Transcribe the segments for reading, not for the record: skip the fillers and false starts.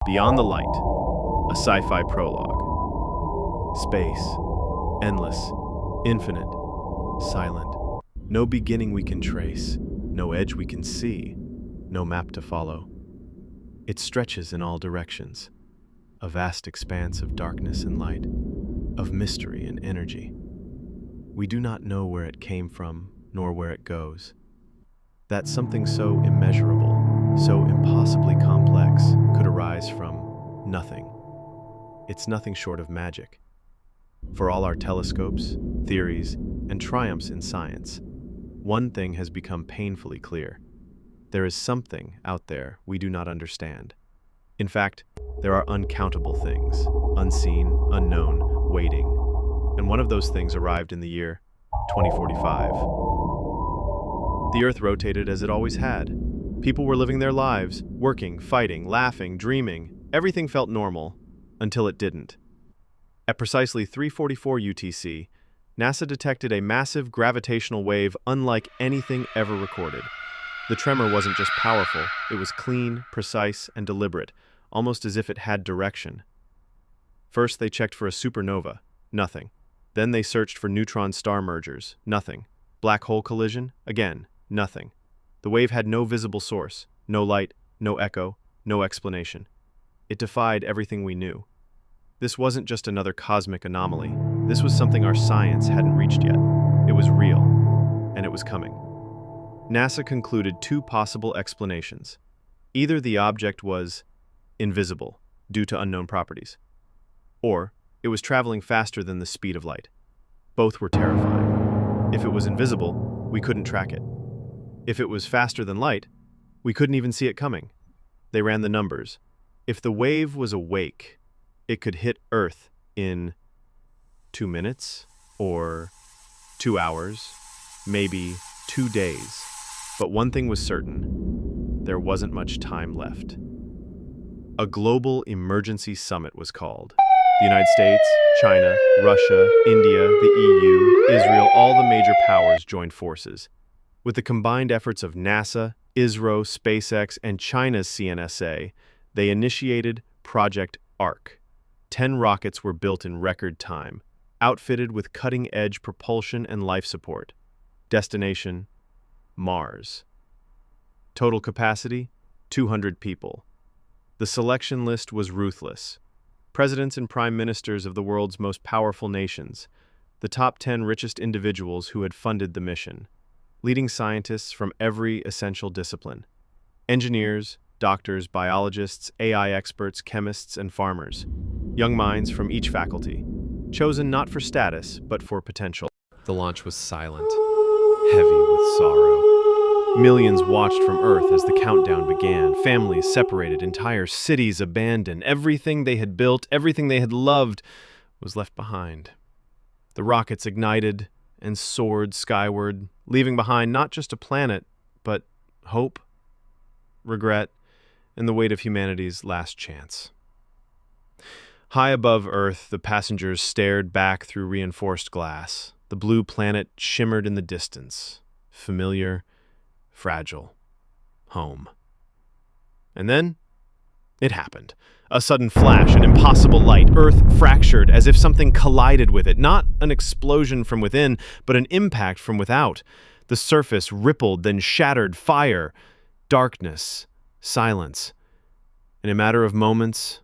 Beyond the Light, a sci-fi prologue. Space, endless, infinite, silent. No beginning we can trace, no edge we can see, no map to follow. It stretches in all directions, a vast expanse of darkness and light, of mystery and energy. We do not know where it came from, nor where it goes. That something so immeasurable, so impossibly complex, could arise from nothing. It's nothing short of magic. For all our telescopes, theories, and triumphs in science, one thing has become painfully clear. There is something out there we do not understand. In fact, there are uncountable things, unseen, unknown, waiting. And one of those things arrived in the year 2045. The Earth rotated as it always had. People were living their lives, working, fighting, laughing, dreaming. Everything felt normal, until it didn't. At precisely 3:44 UTC, NASA detected a massive gravitational wave unlike anything ever recorded. The tremor wasn't just powerful, it was clean, precise, and deliberate, almost as if it had direction. First, they checked for a supernova. Nothing. Then they searched for neutron star mergers. Nothing. Black hole collision? Again, nothing. The wave had no visible source, no light, no echo, no explanation. It defied everything we knew. This wasn't just another cosmic anomaly. This was something our science hadn't reached yet. It was real, and it was coming. NASA concluded two possible explanations. Either the object was invisible, due to unknown properties, or it was traveling faster than the speed of light. Both were terrifying. If it was invisible, we couldn't track it. If it was faster than light, we couldn't even see it coming. They ran the numbers. If the wave was awake, it could hit Earth in 2 minutes, or 2 hours, maybe 2 days. But one thing was certain, there wasn't much time left. A global emergency summit was called. The United States, China, Russia, India, the EU, Israel, all the major powers joined forces. With the combined efforts of NASA, ISRO, SpaceX, and China's CNSA, they initiated Project ARC. 10 rockets were built in record time, outfitted with cutting-edge propulsion and life support. Destination: Mars. Total capacity: 200 people. The selection list was ruthless. Presidents and prime ministers of the world's most powerful nations, the top 10 richest individuals who had funded the mission, leading scientists from every essential discipline, engineers, doctors, biologists, AI experts, chemists, and farmers, young minds from each faculty, chosen not for status, but for potential. The launch was silent, heavy with sorrow. Millions watched from Earth as the countdown began, families separated, entire cities abandoned. Everything they had built, everything they had loved, was left behind. The rockets ignited and soared skyward, leaving behind not just a planet, but hope, regret, and the weight of humanity's last chance. High above Earth, the passengers stared back through reinforced glass. The blue planet shimmered in the distance, familiar, fragile, home. And then, it happened. A sudden flash, an impossible light. Earth fractured as if something collided with it. Not an explosion from within, but an impact from without. The surface rippled, then shattered. Fire, darkness, silence. In a matter of moments,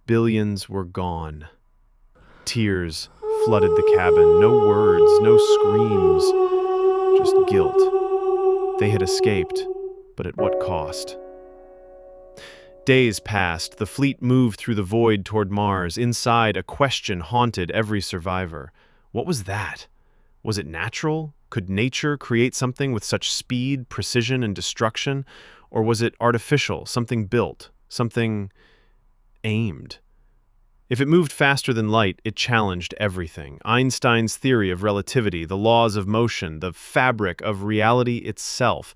billions were gone. Tears flooded the cabin. No words, no screams, just guilt. They had escaped, but at what cost? Days passed. The fleet moved through the void toward Mars. Inside, a question haunted every survivor. What was that? Was it natural? Could nature create something with such speed, precision, and destruction? Or was it artificial, something built, something aimed? If it moved faster than light, it challenged everything. Einstein's theory of relativity, the laws of motion, the fabric of reality itself.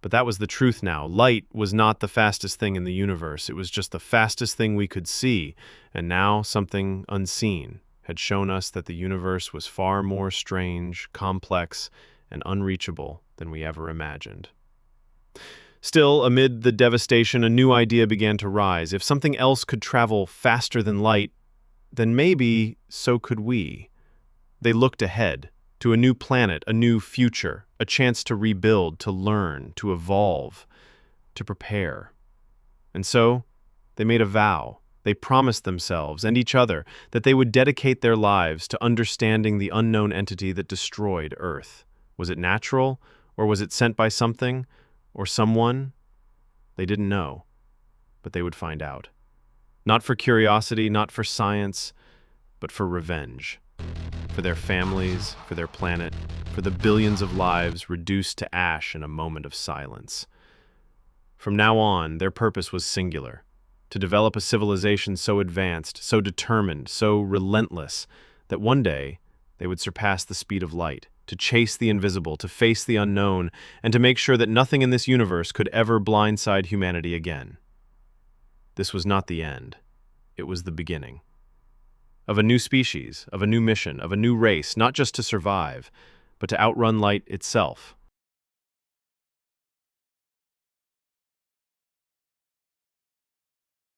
But that was the truth now. Light was not the fastest thing in the universe. It was just the fastest thing we could see. And now something unseen had shown us that the universe was far more strange, complex, and unreachable than we ever imagined. Still, amid the devastation, a new idea began to rise. If something else could travel faster than light, then maybe so could we. They looked ahead, to a new planet, a new future, a chance to rebuild, to learn, to evolve, to prepare. And so, they made a vow. They promised themselves and each other that they would dedicate their lives to understanding the unknown entity that destroyed Earth. Was it natural, or was it sent by something, or someone? They didn't know, but they would find out. Not for curiosity, not for science, but for revenge. For their families, for their planet, for the billions of lives reduced to ash in a moment of silence. From now on, their purpose was singular: to develop a civilization so advanced, so determined, so relentless, that one day they would surpass the speed of light, to chase the invisible, to face the unknown, and to make sure that nothing in this universe could ever blindside humanity again. This was not the end. It was the beginning. Of a new species, of a new mission, of a new race, not just to survive, but to outrun light itself.